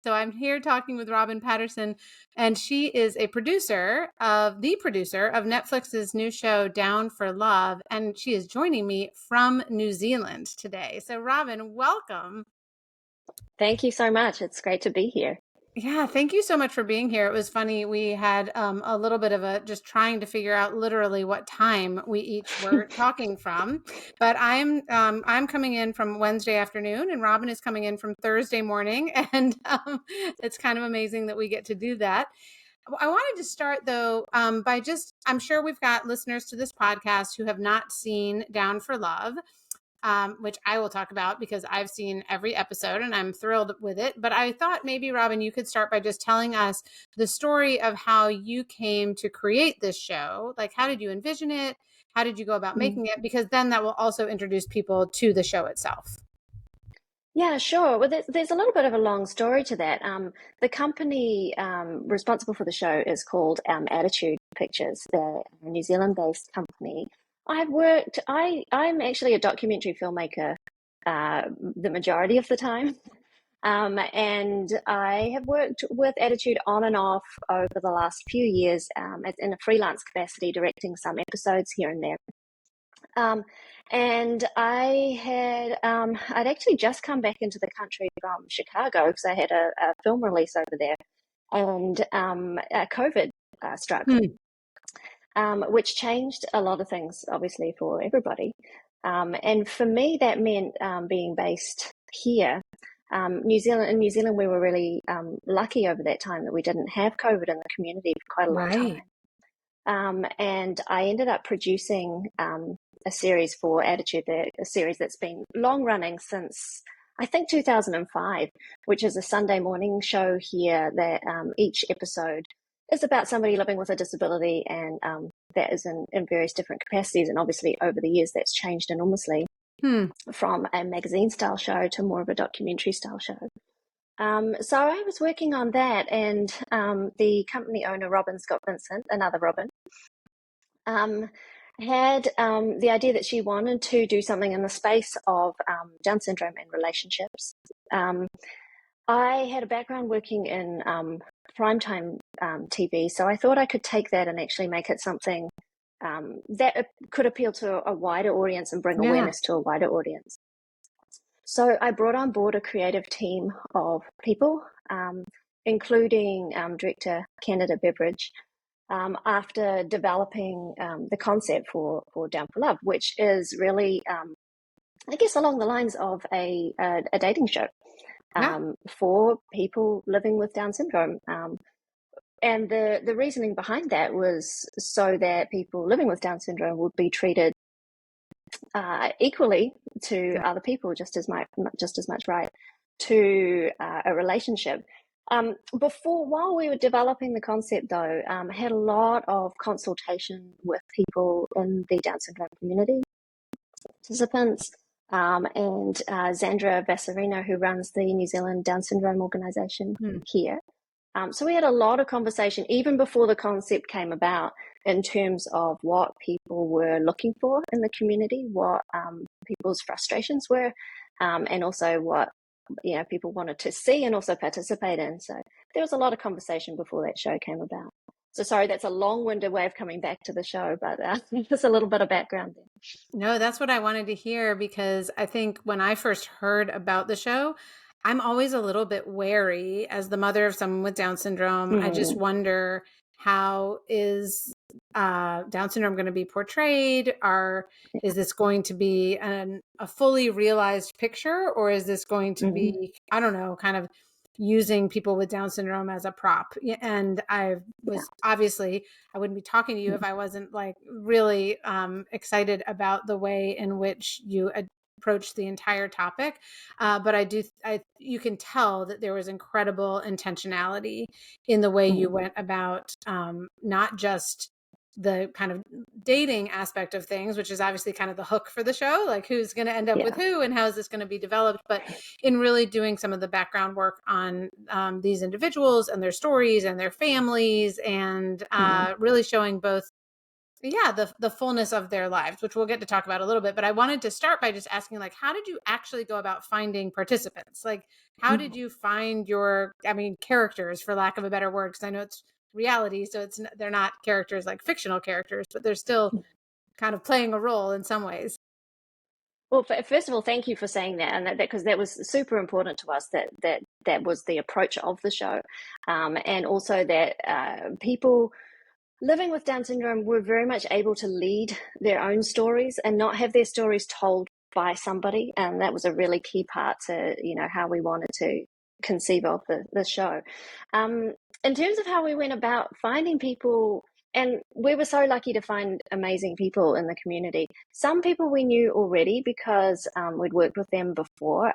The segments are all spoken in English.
So I'm here talking with Robyn Paterson, and she is the producer of Netflix's new show, Down for Love. And she is joining me from New Zealand today. So Robyn, welcome. Thank you so much. It's great to be here. Yeah, thank you so much for being here. It was funny. We had a little bit of a just trying to figure out literally what time we each were talking from. But I'm coming in from Wednesday afternoon, and Robyn is coming in from Thursday morning, and it's kind of amazing that we get to do that. I wanted to start though by just I'm sure we've got listeners to this podcast who have not seen Down for Love, which I will talk about because I've seen every episode and I'm thrilled with it. But I thought maybe, Robyn, you could start by just telling us the story of how you came to create this show. Like, how did you envision it? How did you go about Mm. making it? Because then that will also introduce people to the show itself. Yeah, sure. Well, there's a little bit of a long story to that. The company responsible for the show is called Attitude Pictures. They're a New Zealand-based company. I'm actually a documentary filmmaker the majority of the time. And I have worked with Attitude on and off over the last few years in a freelance capacity, directing some episodes here and there. And I'd actually just come back into the country from Chicago because I had a film release over there, and COVID struck, which changed a lot of things, obviously, for everybody. And for me, that meant being based here. New Zealand, we were really lucky over that time that we didn't have COVID in the community for quite a long time. And I ended up producing a series for Attitude, a series that's been long running since I think 2005, which is a Sunday morning show here that each episode is about somebody living with a disability, and that is in various different capacities. And obviously over the years that's changed enormously from a magazine style show to more of a documentary style show. So I was working on that, and the company owner, Robyn Scott Vincent, another Robyn, had the idea that she wanted to do something in the space of Down syndrome and relationships. I had a background working in primetime TV, so I thought I could take that and actually make it something that could appeal to a wider audience and bring awareness to a wider audience. So I brought on board a creative team of people, including director Canada Beveridge, after developing the concept for Down for Love, which is really, I guess, along the lines of a dating show for people living with Down syndrome. And the reasoning behind that was so that people living with Down syndrome would be treated equally to other people, just as much right to a relationship. While we were developing the concept, though, I had a lot of consultation with people in the Down syndrome community, participants, and Xandra Vassarino, who runs the New Zealand Down syndrome organisation here. So we had a lot of conversation even before the concept came about in terms of what people were looking for in the community, what people's frustrations were, and also what people wanted to see and also participate in. So there was a lot of conversation before that show came about. So sorry, that's a long-winded way of coming back to the show, but just a little bit of background there. No, that's what I wanted to hear, because I think when I first heard about the show, I'm always a little bit wary as the mother of someone with Down syndrome. I just wonder, how is Down syndrome going to be portrayed? Is this going to be a fully realized picture, or is this going to be, I don't know, kind of using people with Down syndrome as a prop? And obviously, I wouldn't be talking to you if I wasn't like really excited about the way in which you approach the entire topic. But you can tell that there was incredible intentionality in the way you went about not just the kind of dating aspect of things, which is obviously kind of the hook for the show, like who's going to end up with who and how is this going to be developed, but in really doing some of the background work on these individuals and their stories and their families, and really showing both yeah, the fullness of their lives, which we'll get to talk about a little bit. But I wanted to start by just asking, like, how did you actually go about finding participants? Like, how did you find your, I mean, characters, for lack of a better word, because I know it's reality, so they're not characters like fictional characters, but they're still kind of playing a role in some ways. Well, first of all, thank you for saying that, and that because that was super important to us. That was the approach of the show, and also that people living with Down syndrome were very much able to lead their own stories and not have their stories told by somebody. And that was a really key part to, how we wanted to conceive of the show. In terms of how we went about finding people, and we were so lucky to find amazing people in the community. Some people we knew already because we'd worked with them before.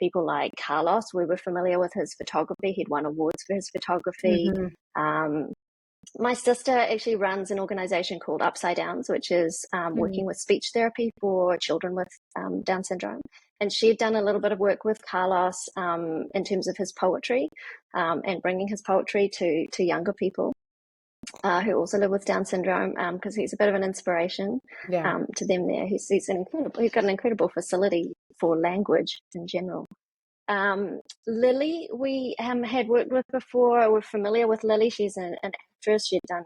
People like Carlos, we were familiar with his photography. He'd won awards for his photography. Um, my sister actually runs an organization called Upside Downs, which is working with speech therapy for children with Down syndrome. And she had done a little bit of work with Carlos in terms of his poetry and bringing his poetry to younger people who also live with Down syndrome, because he's a bit of an inspiration Yeah. to them there. He's got an incredible facility for language in general. Lily, we had worked with before. We're familiar with Lily. She's an actress. She'd done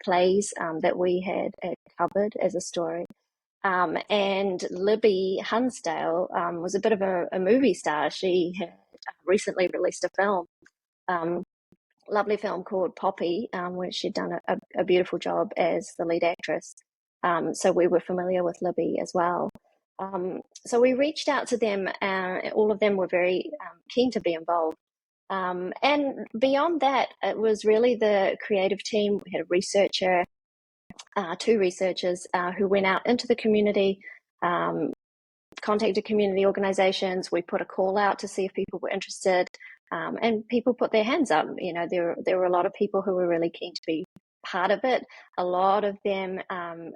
plays that we had covered as a story. And Libby Hunsdale was a bit of a movie star. She had recently released a film, lovely film called Poppy, where she'd done a beautiful job as the lead actress. So we were familiar with Libby as well. So we reached out to them. All of them were very keen to be involved. And beyond that, it was really the creative team. We had a researcher, two researchers who went out into the community, contacted community organizations. We put a call out to see if people were interested, and people put their hands up. There were a lot of people who were really keen to be part of it. A lot of them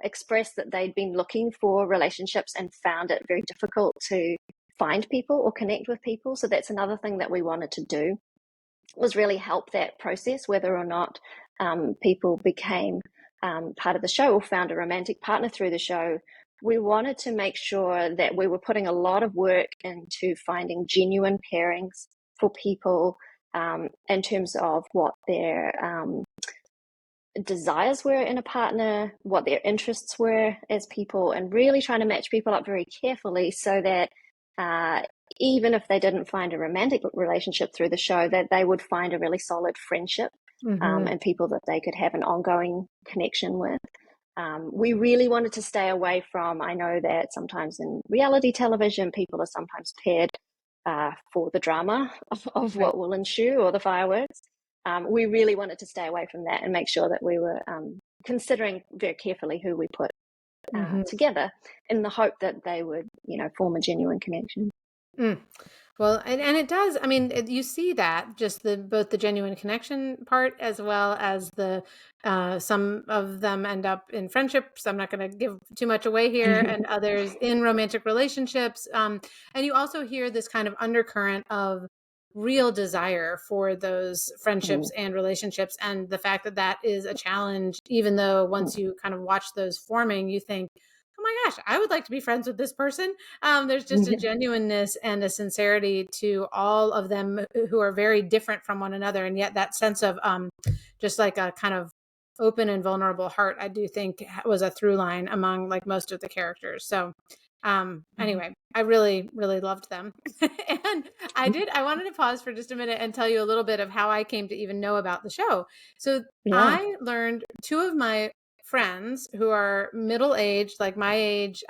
expressed that they'd been looking for relationships and found it very difficult to find people or connect with people. So that's another thing that we wanted to do, was really help that process, whether or not people became part of the show or found a romantic partner through the show. We wanted to make sure that we were putting a lot of work into finding genuine pairings for people in terms of what their desires were in a partner, what their interests were as people, and really trying to match people up very carefully so that even if they didn't find a romantic relationship through the show, that they would find a really solid friendship and people that they could have an ongoing connection with. We really wanted to stay away from, I know that sometimes in reality television, people are sometimes paired for the drama of what will ensue or the fireworks. We really wanted to stay away from that and make sure that we were considering very carefully who we put together in the hope that they would, form a genuine connection. Well, and it does. I mean, you see that just both the genuine connection part as well as the some of them end up in friendships. I'm not going to give too much away here, and others in romantic relationships. And you also hear this kind of undercurrent of real desire for those friendships and relationships, and the fact that that is a challenge, even though once you kind of watch those forming, you think, oh my gosh, I would like to be friends with this person. There's just a genuineness and a sincerity to all of them who are very different from one another. And yet that sense of just like a kind of open and vulnerable heart, I do think was a through line among like most of the characters. So anyway, I really, really loved them. And I wanted to pause for just a minute and tell you a little bit of how I came to even know about the show. So I learned two of my friends who are middle-aged, like my age,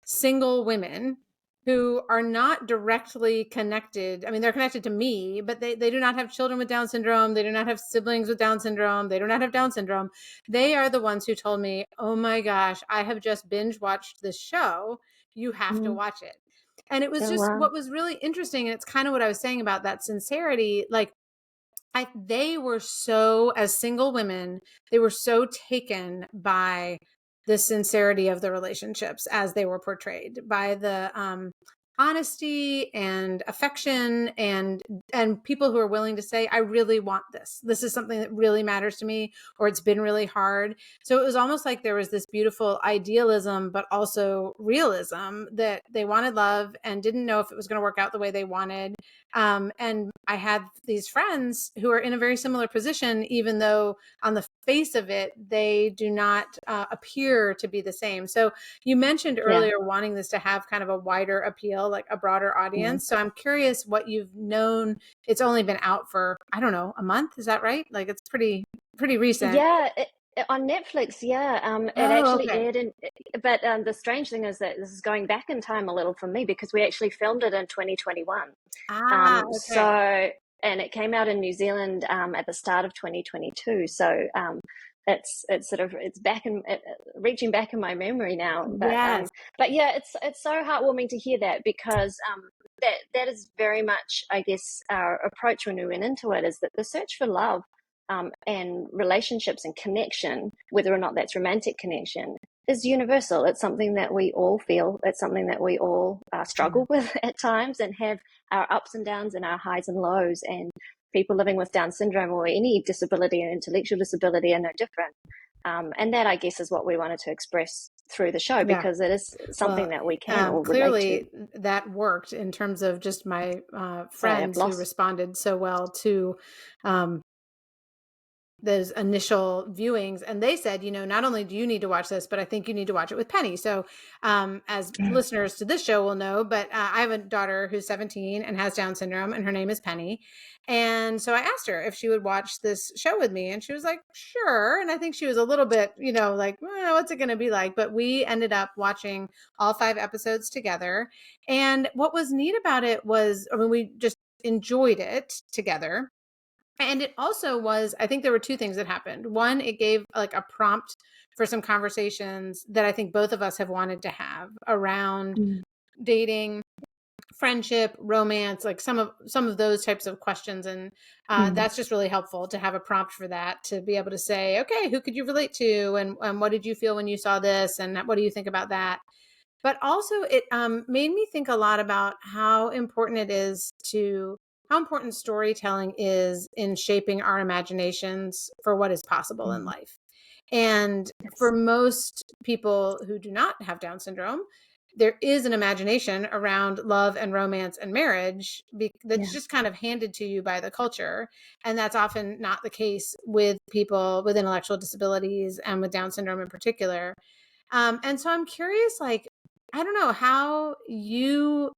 single women who are not directly connected. I mean, they're connected to me, but they do not have children with Down syndrome. They do not have siblings with Down syndrome. They do not have Down syndrome. They are the ones who told me, oh my gosh, I have just binge watched this show. You have to watch it. And it was just what was really interesting. And it's kind of what I was saying about that sincerity. Like, they were so, as single women, they were so taken by the sincerity of the relationships as they were portrayed, by the honesty and affection and people who are willing to say, I really want this. This is something that really matters to me, or it's been really hard. So it was almost like there was this beautiful idealism, but also realism, that they wanted love and didn't know if it was going to work out the way they wanted. And I had these friends who are in a very similar position, even though on the face of it, they do not appear to be the same. So you mentioned Yeah. earlier wanting this to have kind of a wider appeal, like a broader audience. So I'm curious what you've known. It's only been out for, I don't know, a month. Is that right? Like it's pretty recent. Yeah, on Netflix, yeah. It Oh, actually okay. aired in, but the strange thing is that this is going back in time a little for me because we actually filmed it in 2021. Ah, okay. So, and it came out in New Zealand at the start of 2022. So, it's sort of it's back in reaching back in my memory now. Yes. But yeah, it's so heartwarming to hear that because that is very much, I guess, our approach when we went into it, is that the search for love and relationships and connection, whether or not that's romantic connection, is universal. It's something that we all feel. It's something that we all struggle with at times and have our ups and downs and our highs and lows. And people living with Down syndrome or any disability or intellectual disability are no different. And that, I guess, is what we wanted to express through the show, Yeah. because it is something Well, that we can all relate to. clearly that worked in terms of just my Sorry, I've friends who lost. responded so well to um, those initial viewings, and they said, not only do you need to watch this, but I think you need to watch it with Penny. So as listeners to this show will know, but I have a daughter who's 17 and has Down syndrome, and her name is Penny. And so I asked her if she would watch this show with me, and she was like, sure. And I think she was a little bit, like, what's it going to be like? But we ended up watching all 5 episodes together. And what was neat about it was, we just enjoyed it together. And it also was, I think there were 2 things that happened. One, it gave like a prompt for some conversations that I think both of us have wanted to have around dating, friendship, romance, like some of those types of questions. And that's just really helpful to have a prompt for that, to be able to say, okay, who could you relate to? And what did you feel when you saw this? And what do you think about that? But also it made me think a lot about how important storytelling is in shaping our imaginations for what is possible in life. And for Yes. most people who do not have Down syndrome, there is an imagination around love and romance and marriage that's Yeah. just kind of handed to you by the culture. And that's often not the case with people with intellectual disabilities and with Down syndrome in particular. And so I'm curious, like, I don't know how you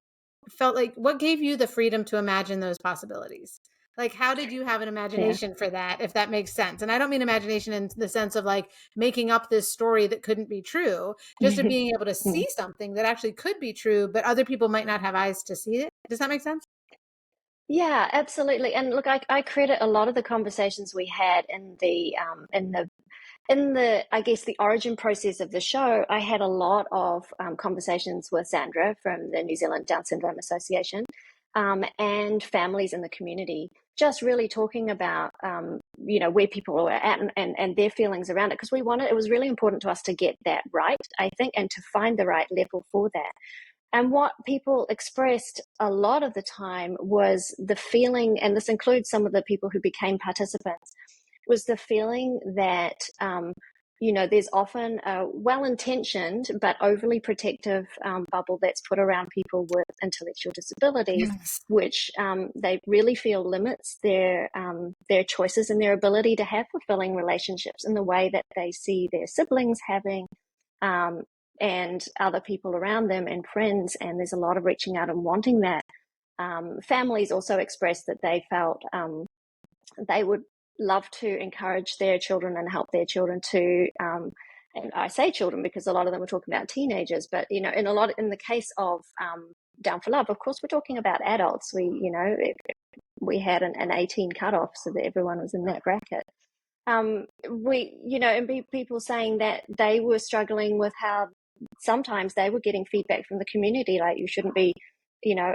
felt, like, what gave you the freedom to imagine those possibilities? Like, how did you have an Yeah. imagination for that, if that makes sense? And I don't mean imagination in the sense of like making up this story that couldn't be true, just of being able to see something that actually could be true, but other people might not have eyes to see it. Does that make sense? Yeah, absolutely. And look, I credit a lot of the conversations we had in the I guess the origin process of the show. I had a lot of conversations with Sandra from the New Zealand Down Syndrome Association, and families in the community, just really talking about where people were at and their feelings around it, because it was really important to us to get that right, I think, and to find the right level for that. And what people expressed a lot of the time was the feeling, and this includes some of the people who became participants, was the feeling that, there's often a well intentioned but overly protective bubble that's put around people with intellectual disabilities, Yes. which they really feel limits their choices and their ability to have fulfilling relationships in the way that they see their siblings having. Um, and other people around them and friends, and there's a lot of reaching out and wanting that. Families also expressed that they felt they would love to encourage their children and help their children to, and I say children because a lot of them were talking about teenagers, but in the case of Down for Love, of course, we're talking about adults. We had an 18 cutoff, so that everyone was in that bracket. People saying that they were struggling with how sometimes they were getting feedback from the community, like, you shouldn't be,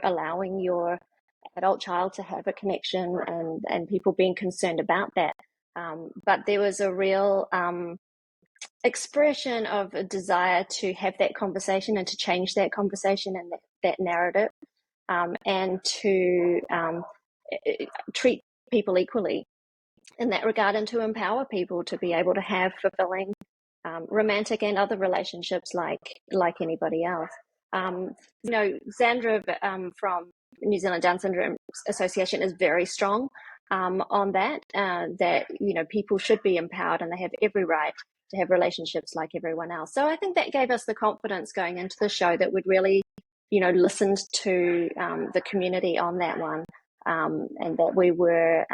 allowing your adult child to have a connection, and people being concerned about that. But there was a real expression of a desire to have that conversation and to change that conversation and that narrative, and to treat people equally in that regard, and to empower people to be able to have fulfilling romantic and other relationships like anybody else. Xandra from New Zealand Down Syndrome Association is very strong on that people should be empowered and they have every right to have relationships like everyone else. So I think that gave us the confidence going into the show that we'd really, listened to the community on that one, and that we were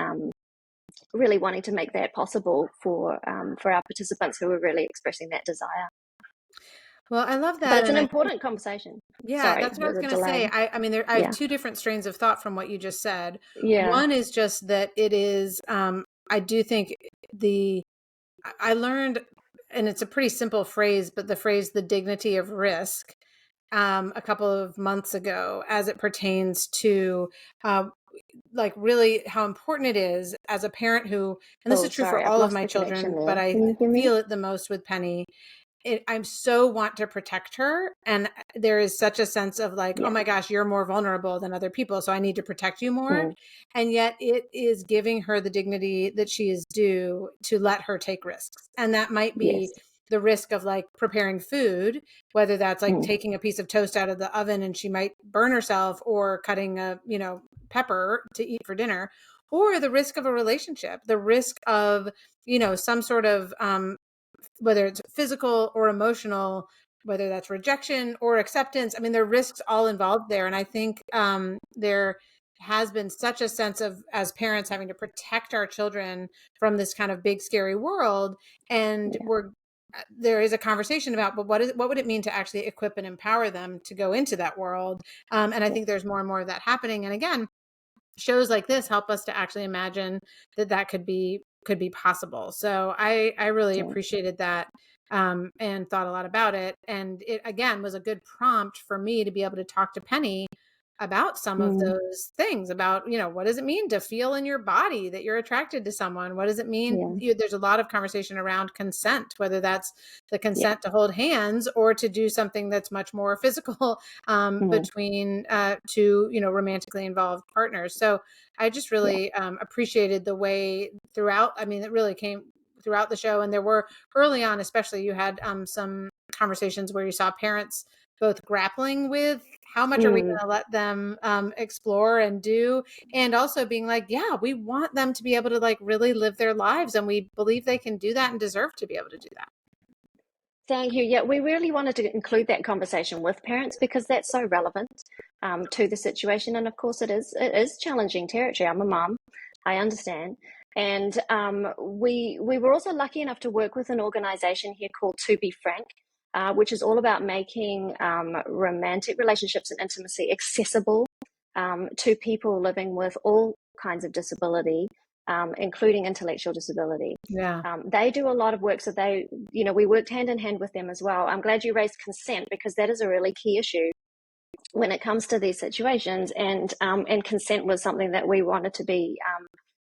really wanting to make that possible for our participants who were really expressing that desire. Well, I love that. But it's an important conversation. Yeah, Sorry, that's what I was going to say. I mean, I have two different strains of thought from what you just said. Yeah. One is just that it is, I do think I learned, and it's a pretty simple phrase, but the phrase, the dignity of risk, a couple of months ago, as it pertains to like really how important it is as a parent who, and this is true for all of my children, but I feel it the most with Penny. I so want to protect her. And there is such a sense of like, oh my gosh, you're more vulnerable than other people, so I need to protect you more. And yet it is giving her the dignity that she is due to let her take risks. And that might be the risk of like preparing food, whether that's like taking a piece of toast out of the oven and she might burn herself, or cutting a, pepper to eat for dinner, or the risk of a relationship, the risk of, some sort of, whether it's physical or emotional, whether that's rejection or acceptance. I mean, there are risks all involved there. And I think there has been such a sense of, as parents, having to protect our children from this kind of big, scary world. And there is a conversation about, but what would it mean to actually equip and empower them to go into that world? And I think there's more and more of that happening. And again, shows like this help us to actually imagine that could be possible. So I really appreciated that, and thought a lot about it. And it, again, was a good prompt for me to be able to talk to Penny about some of those things, about, what does it mean to feel in your body that you're attracted to someone? What does it mean? There's a lot of conversation around consent, whether that's the consent to hold hands or to do something that's much more physical, between two, romantically involved partners. So I just really appreciated the way throughout, I mean, it really came throughout the show. And there were, early on especially, you had some conversations where you saw parents both grappling with how much are we going to let them explore and do, and also being like, yeah, we want them to be able to like really live their lives, and we believe they can do that and deserve to be able to do that. Thank you. Yeah, we really wanted to include that conversation with parents because that's so relevant to the situation. And of course, it is challenging territory. I'm a mom, I understand. And we were also lucky enough to work with an organization here called To Be Frank, which is all about making romantic relationships and intimacy accessible to people living with all kinds of disability, including intellectual disability. They do a lot of work. So we worked hand in hand with them as well. I'm glad you raised consent, because that is a really key issue when it comes to these situations. And consent was something that we wanted to be,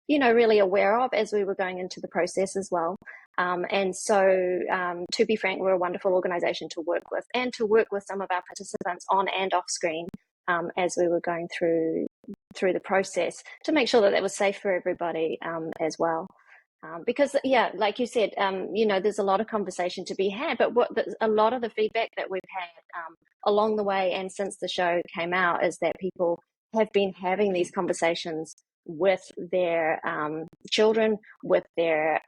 really aware of as we were going into the process as well. And so, To Be Frank, we're a wonderful organization to work with, and to work with some of our participants on and off screen as we were going through the process, to make sure that was safe for everybody as well. Because, like you said, there's a lot of conversation to be had, but a lot of the feedback that we've had along the way and since the show came out is that people have been having these conversations with their children, with their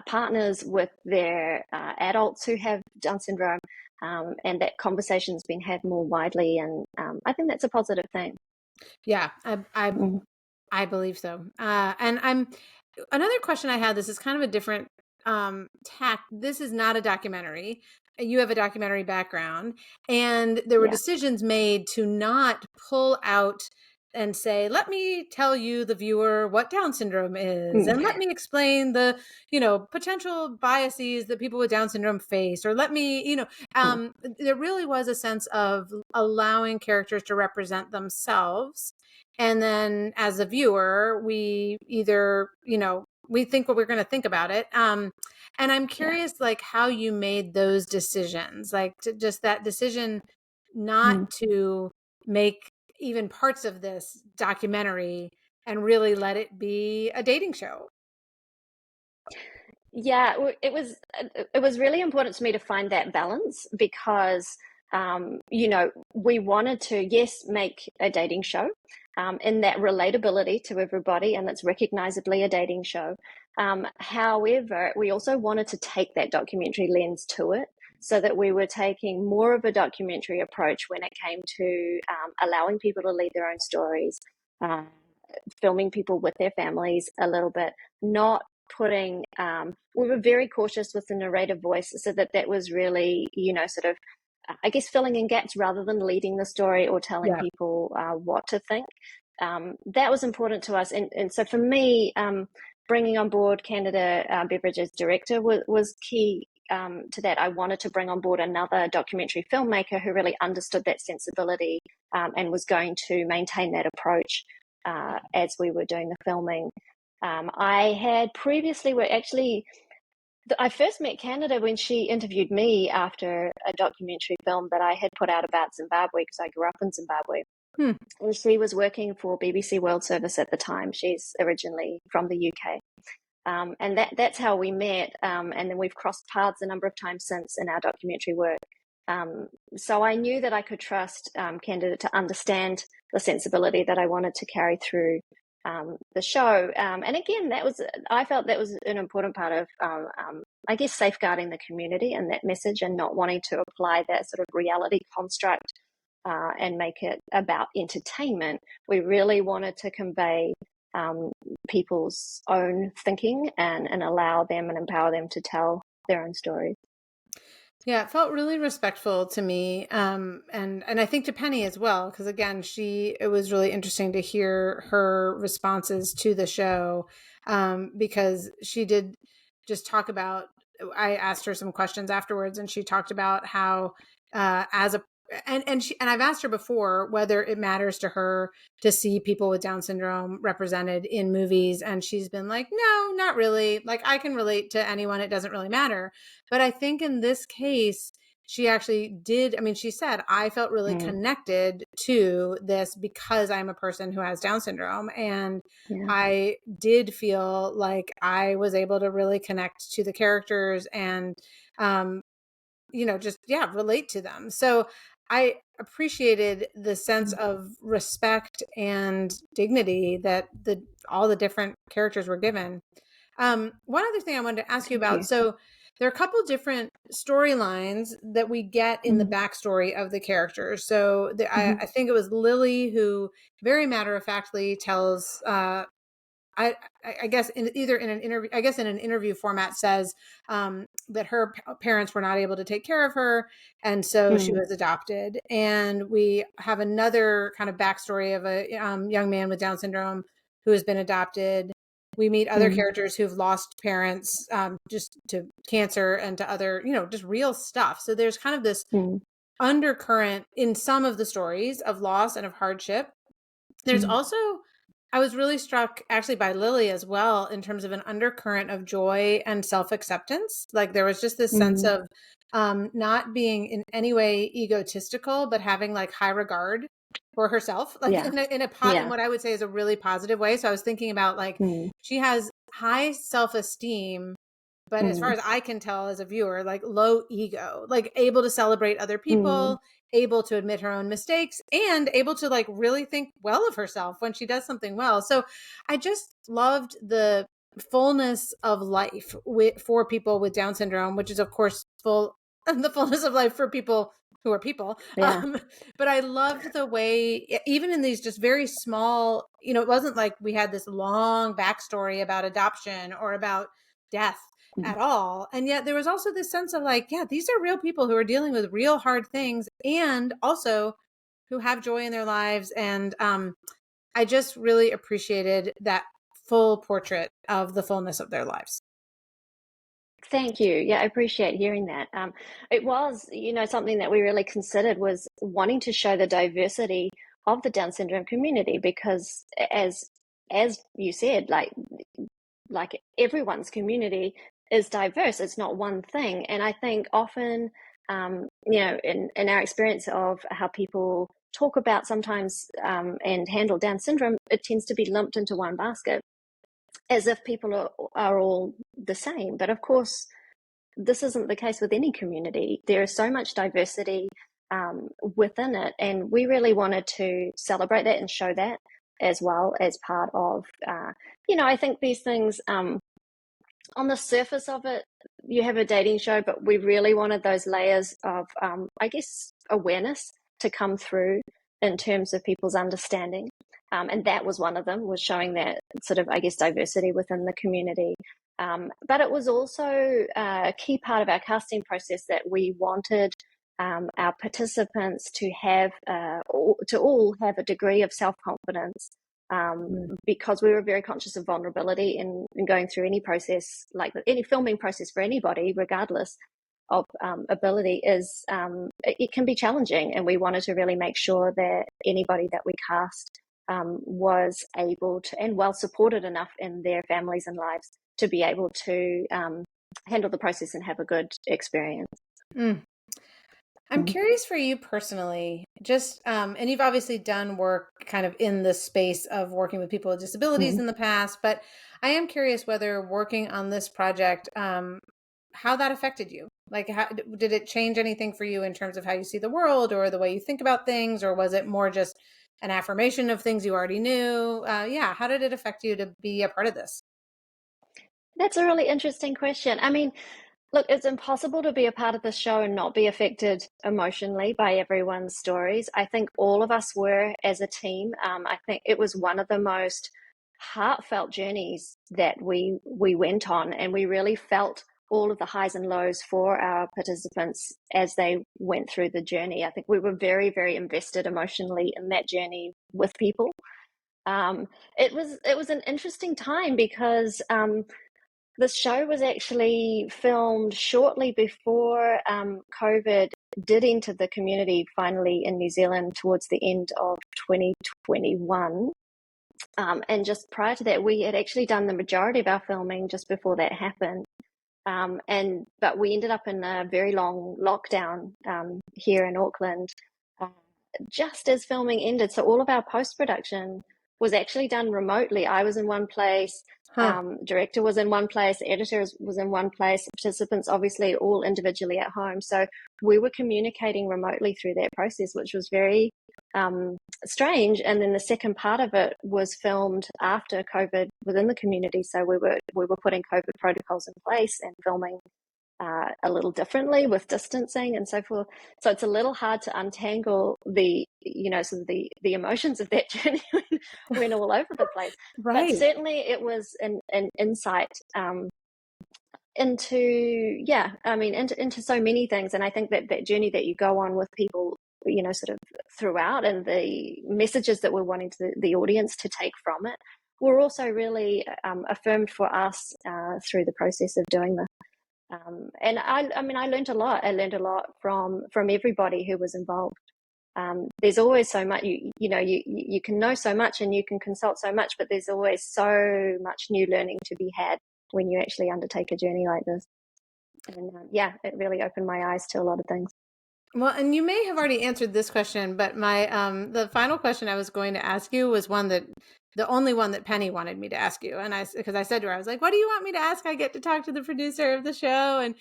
partners, with their adults who have Down syndrome, and that conversation's been had more widely, and I think that's a positive thing. Yeah, I believe so. And another question I had, this is kind of a different tack. This is not a documentary. You have a documentary background, and there were decisions made to not pull out and say, let me tell you, the viewer, what Down syndrome is, and let me explain the, potential biases that people with Down syndrome face, or let me, there really was a sense of allowing characters to represent themselves. And then as a viewer, we either, we think what we're going to think about it. And I'm curious, like, how you made those decisions, like just that decision not Mm. to make even parts of this documentary and really let it be a dating show. Yeah, it was really important to me to find that balance because we wanted to, yes, make a dating show in that relatability to everybody, and it's recognizably a dating show. However, we also wanted to take that documentary lens to it, so that we were taking more of a documentary approach when it came to allowing people to lead their own stories, uh, filming people with their families a little bit, not putting we were very cautious with the narrative voice, so that was really, sort of, I guess, filling in gaps rather than leading the story or telling Yeah. people what to think. That was important to us, and so for me, bringing on board Candida Beveridge as director was key to that. I wanted to bring on board another documentary filmmaker who really understood that sensibility and was going to maintain that approach as we were doing the filming. I had previously I first met Canada when she interviewed me after a documentary film that I had put out about Zimbabwe, because I grew up in Zimbabwe. Hmm. And she was working for BBC World Service at the time. She's originally from the UK. And that's how we met. And then we've crossed paths a number of times since in our documentary work. So I knew that I could trust Candida to understand the sensibility that I wanted to carry through the show. And again, I felt that was an important part of, I guess, safeguarding the community and that message, and not wanting to apply that sort of reality construct and make it about entertainment. We really wanted to convey people's own thinking and allow them and empower them to tell their own stories. Yeah, it felt really respectful to me, and I think to Penny as well, because again, it was really interesting to hear her responses to the show, because she did just talk about. I asked her some questions afterwards, and she talked about how, as a and I've asked her before whether it matters to her to see people with Down syndrome represented in movies, and she's been like, no, not really. Like, I can relate to anyone; it doesn't really matter. But I think in this case, she actually did. I mean, she said, I felt really connected to this because I'm a person who has Down syndrome. And Yeah. I did feel like I was able to really connect to the characters and, just, yeah, relate to them. So I appreciated the sense of respect and dignity that all the different characters were given. One other thing I wanted to ask you Thank about. you. So there are a couple different storylines that we get in the Mm. backstory of the characters. So Mhm. I think it was Lily who very matter of factly tells, I, I guess either in an interview, I guess in an interview format, says that her parents were not able to take care of her, and so she Mm. was adopted. And we have another kind of backstory of a young man with Down syndrome who has been adopted. We meet other Mm. characters who've lost parents just to cancer and to other, just real stuff. So there's kind of this Mm. undercurrent in some of the stories of loss and of hardship. There's Mm. also, I was really struck actually by Lily as well, in terms of an undercurrent of joy and self-acceptance. Like, there was just this sense Mm. of not being in any way egotistical, but having like high regard for herself, like Yeah. in Yeah. what I would say is a really positive way. So I was thinking about, like, Mm. she has high self-esteem, but as far Mm. as I can tell as a viewer, like low ego, like able to celebrate other Mm. people, able to admit her own mistakes, and able to like really think well of herself when she does something well. So I just loved the fullness of life for people with Down syndrome, which is of course the fullness of life for people who are people. Yeah. But I loved the way, even in these just very small, it wasn't like we had this long backstory about adoption or about death Mm. at all. And yet there was also this sense of like, yeah, these are real people who are dealing with real hard things, and also who have joy in their lives. And I just really appreciated that full portrait of the fullness of their lives. Thank you. Yeah, I appreciate hearing that. It was, something that we really considered was wanting to show the diversity of the Down syndrome community, because as you said, like like everyone's community is diverse. It's not one thing. And I think often, in our experience of how people talk about sometimes and handle Down syndrome, it tends to be lumped into one basket as if people are all the same. But of course, this isn't the case with any community. There is so much diversity within it, and we really wanted to celebrate that and show that as well as part of, I think these things, on the surface of it, you have a dating show, but we really wanted those layers of, awareness to come through in terms of people's understanding. And that was one of them, was showing that sort of, diversity within the community. But it was also a key part of our casting process that we wanted our participants to have, to all have a degree of self-confidence, because we were very conscious of vulnerability in going through any process, like any filming process for anybody, regardless of ability, it can be challenging. And we wanted to really make sure that anybody that we cast was able to, and well supported enough in their families and lives, to be able to handle the process and have a good experience. I'm curious for you personally, just, and you've obviously done work kind of in the space of working with people with disabilities in the past, but I am curious whether working on this project, how that affected you. Like, how did it change anything for you in terms of how you see the world or the way you think about things, or was it more just an affirmation of things you already knew? How did it affect you to be a part of this? That's a really interesting question. I mean, look, it's impossible to be a part of the show and not be affected emotionally by everyone's stories. I think all of us were as a team. I think it was one of the most heartfelt journeys that we went on, and we really felt all of the highs and lows for our participants as they went through the journey. I think we were very, very invested emotionally in that journey with people. It was an interesting time because the show was actually filmed shortly before COVID did enter the community finally in New Zealand towards the end of 2021. And just prior to that, we had actually done the majority of our filming just before that happened. But we ended up in a very long lockdown here in Auckland just as filming ended. So all of our post-production was actually done remotely. I was in one place, director was in one place, editor was in one place, participants obviously all individually at home. So we were communicating remotely through that process, which was very strange. And then the second part of it was filmed after COVID within the community. So we were putting COVID protocols in place and filming a little differently with distancing and so forth. So it's a little hard to untangle the emotions of that journey when all over the place. Right. But certainly it was an insight into so many things. And I think that journey that you go on with people, sort of throughout, and the messages that we're wanting the audience to take from it were also really affirmed for us through the process of doing this. And I learned a lot. I learned a lot from everybody who was involved. There's always so much, you can know so much and you can consult so much, but there's always so much new learning to be had when you actually undertake a journey like this. And it really opened my eyes to a lot of things. Well, and you may have already answered this question, but my the final question I was going to ask you was the only one that Penny wanted me to ask you. And because I said to her, I was like, what do you want me to ask? I get to talk to the producer of the show. And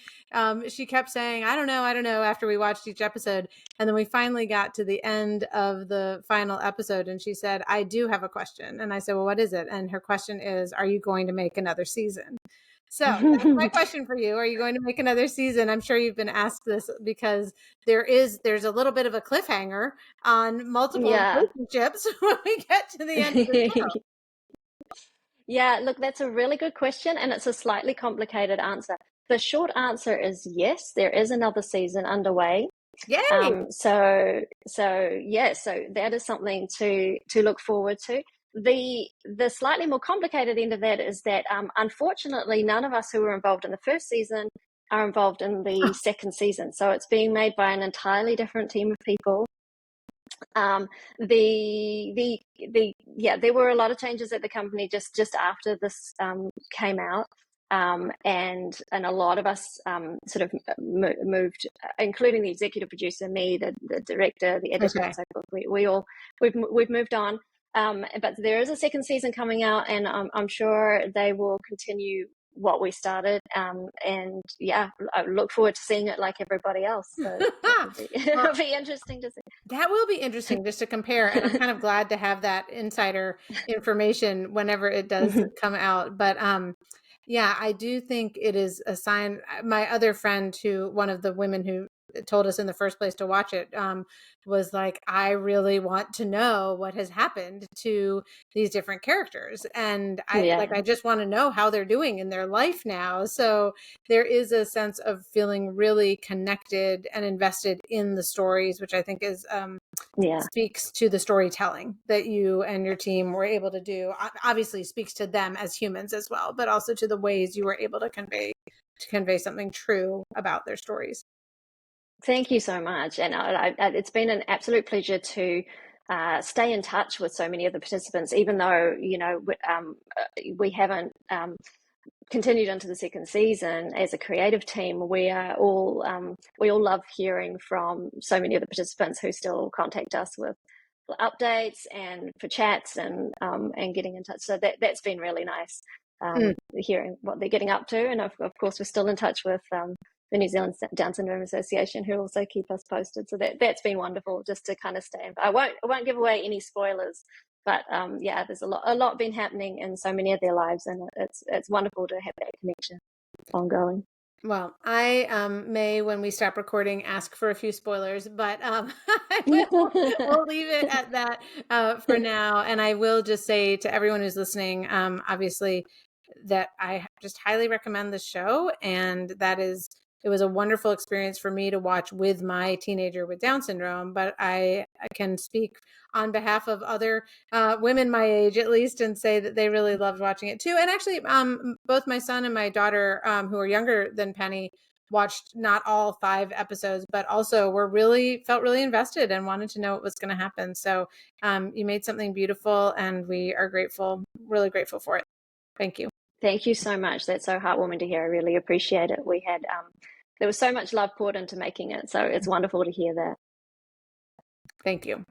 she kept saying, I don't know, after we watched each episode. And then we finally got to the end of the final episode. And she said, I do have a question. And I said, well, what is it? And her question is, are you going to make another season? So that's my question for you. Are you going to make another season? I'm sure you've been asked this because there's a little bit of a cliffhanger on multiple relationships when we get to the end of the show. Yeah, look, that's a really good question, and it's a slightly complicated answer. The short answer is yes, there is another season underway. Yay! So that is something to look forward to. The slightly more complicated end of that is that unfortunately none of us who were involved in the first season are involved in the second season. So it's being made by an entirely different team of people. There were a lot of changes at the company just after this came out. And a lot of us sort of moved, including the executive producer, me, the director, the editor, and so forth. We've moved on. But there is a second season coming out, and I'm sure they will continue what we started. And yeah, I look forward to seeing it like everybody else. So it'll be interesting to see. That will be interesting just to compare. And I'm kind of glad to have that insider information whenever it does come out. But yeah, I do think it is a sign. My other friend, one of the women who told us in the first place to watch it, was like, I really want to know what has happened to these different characters. And I just want to know how they're doing in their life now. So there is a sense of feeling really connected and invested in the stories, which I think is speaks to the storytelling that you and your team were able to do. Obviously speaks to them as humans as well, but also to the ways you were able to convey something true about their stories. Thank you so much. And it's been an absolute pleasure to stay in touch with so many of the participants, even though, we haven't continued into the second season. As a creative team, we all love hearing from so many of the participants who still contact us with updates and for chats and getting in touch. So that's been really nice, hearing what they're getting up to. And of course, we're still in touch with the New Zealand Down Syndrome Association, who also keep us posted. So that's been wonderful, just to kind of stay. I won't give away any spoilers, but there's a lot been happening in so many of their lives, and it's wonderful to have that connection ongoing. Well, I may, when we stop recording, ask for a few spoilers, but we'll leave it at that for now. And I will just say to everyone who's listening, obviously, that I just highly recommend the show, and it was a wonderful experience for me to watch with my teenager with Down syndrome, but I can speak on behalf of other women my age, at least, and say that they really loved watching it too. And actually, both my son and my daughter, who are younger than Penny, watched not all 5 episodes, but also felt really invested and wanted to know what was going to happen. So you made something beautiful, and we are really grateful for it. Thank you. Thank you so much. That's so heartwarming to hear. I really appreciate it. We had there was so much love poured into making it, so it's wonderful to hear that. Thank you.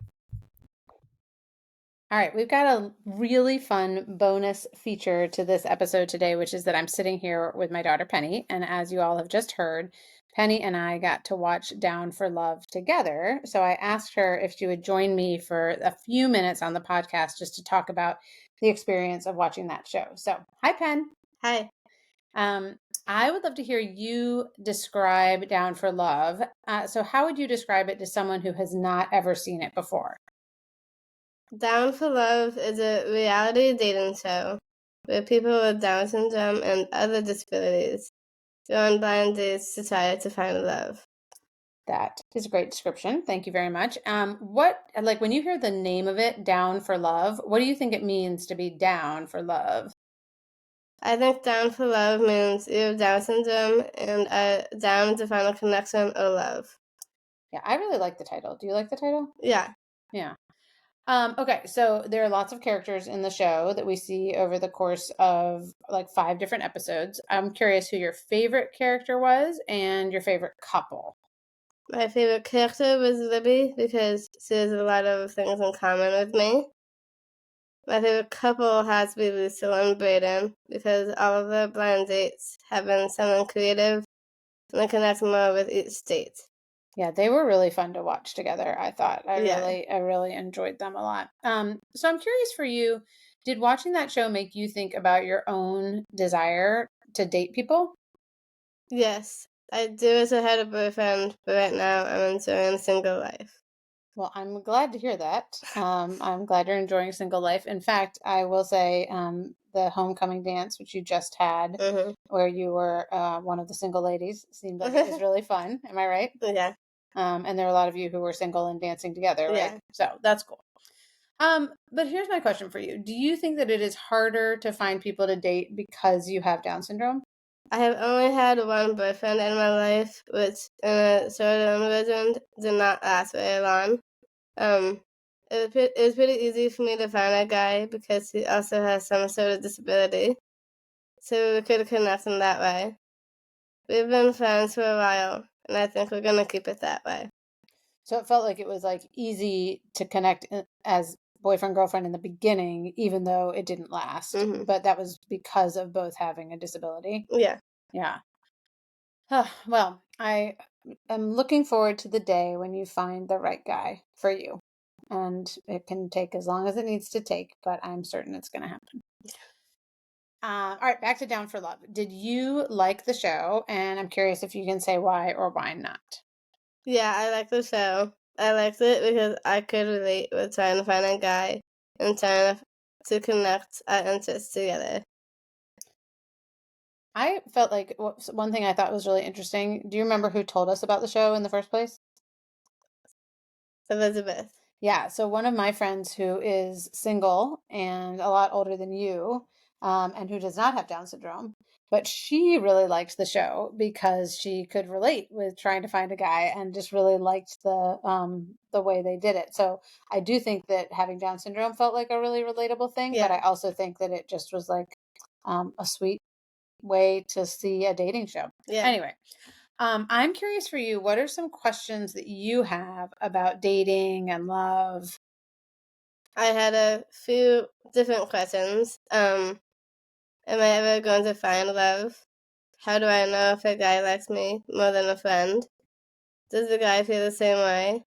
All right, we've got a really fun bonus feature to this episode today, which is that I'm sitting here with my daughter Penny, and as you all have just heard, Penny and I got to watch Down for Love together. So I asked her if she would join me for a few minutes on the podcast just to talk about the experience of watching that show. So, hi, Pen. Hi. I would love to hear you describe Down for Love. So how would you describe it to someone who has not ever seen it before? Down for Love is a reality dating show where people with Down syndrome and other disabilities go on blind dates to try to find love. That is a great description. Thank you very much. When you hear the name of it, Down for Love, what do you think it means to be down for love? I think Down for Love means you have Down syndrome and are down to find a connection or love. Yeah, I really like the title. Do you like the title? Yeah. Yeah. Okay, so there are lots of characters in the show that we see over the course of 5 different episodes. I'm curious who your favorite character was and your favorite couple. My favorite character was Libby because she has a lot of things in common with me. My favorite couple has to be Lucille and Brayden because all of the blind dates have been something creative and they connect more with each date. Yeah, they were really fun to watch together, I thought. I really enjoyed them a lot. So I'm curious for you, did watching that show make you think about your own desire to date people? Yes, I do as I had a boyfriend, but right now I'm enjoying single life. Well, I'm glad to hear that. I'm glad you're enjoying single life. In fact, I will say the homecoming dance, which you just had, where you were one of the single ladies, seemed like it was really fun. Am I right? Yeah. And there are a lot of you who were single and dancing together, right? Yeah. So that's cool. But here's my question for you. Do you think that it is harder to find people to date because you have Down syndrome? I have only had one boyfriend in my life, which in a short version did not last very long. It was pretty easy for me to find a guy because he also has some sort of disability, so we could connect in that way. We've been friends for a while, and I think we're gonna keep it that way. So it felt like it was like easy to connect as boyfriend girlfriend in the beginning, even though it didn't last. But that was because of both having a disability. Yeah. Yeah. Well, I am looking forward to the day when you find the right guy for you. And it can take as long as it needs to take, but I'm certain it's going to happen. All right, back to Down for Love. Did you like the show? And I'm curious if you can say why or why not. Yeah, I like the show. I liked it because I could relate with trying to find a guy and trying to connect our interests together. I felt like one thing I thought was really interesting. Do you remember who told us about the show in the first place? Elizabeth. Yeah, so one of my friends who is single and a lot older than you, and who does not have Down syndrome, but she really liked the show because she could relate with trying to find a guy and just really liked the way they did it. So I do think that having Down syndrome felt like a really relatable thing, but I also think that it just was like a sweet way to see a dating show. Yeah. Anyway, I'm curious for you, what are some questions that you have about dating and love? I had a few different questions. Am I ever going to find love? How do I know if a guy likes me more than a friend? Does the guy feel the same way?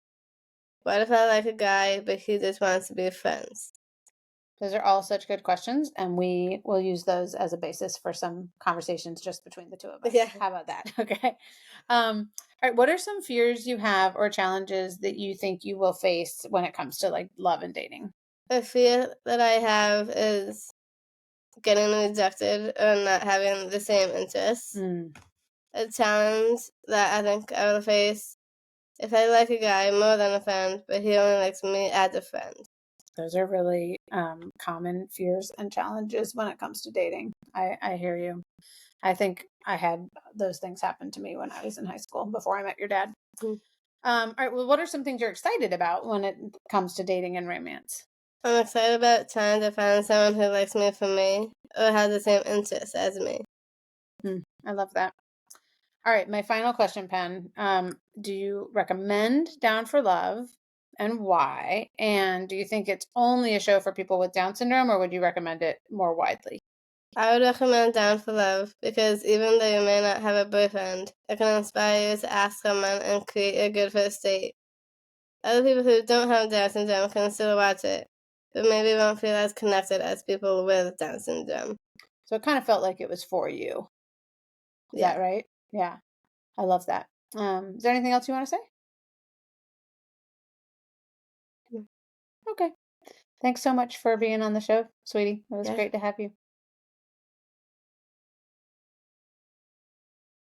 What if I like a guy, but he just wants to be friends? Those are all such good questions, and we will use those as a basis for some conversations just between the two of us. Yeah. How about that? Okay. All right. What are some fears you have or challenges that you think you will face when it comes to like love and dating? A fear that I have is getting rejected or not having the same interests. A challenge that I think I will face if I like a guy more than a friend, but he only likes me as a friend. Those are really common fears and challenges when it comes to dating. I hear you. I think I had those things happen to me when I was in high school before I met your dad. All right. Well, what are some things you're excited about when it comes to dating and romance? I'm excited about trying to find someone who likes me for me or has the same interests as me. I love that. All right. My final question, Pen. Do you recommend Down for Love and why? And do you think it's only a show for people with Down syndrome or would you recommend it more widely? I would recommend Down for Love because even though you may not have a boyfriend, it can inspire you to ask someone and create a good first date. Other people who don't have Down syndrome can still watch it, but maybe won't feel as connected as people with Down syndrome. So it kind of felt like it was for you. Is that right? Yeah. I love that. Is there anything else you want to say? Okay. Thanks so much for being on the show, sweetie. It was great to have you.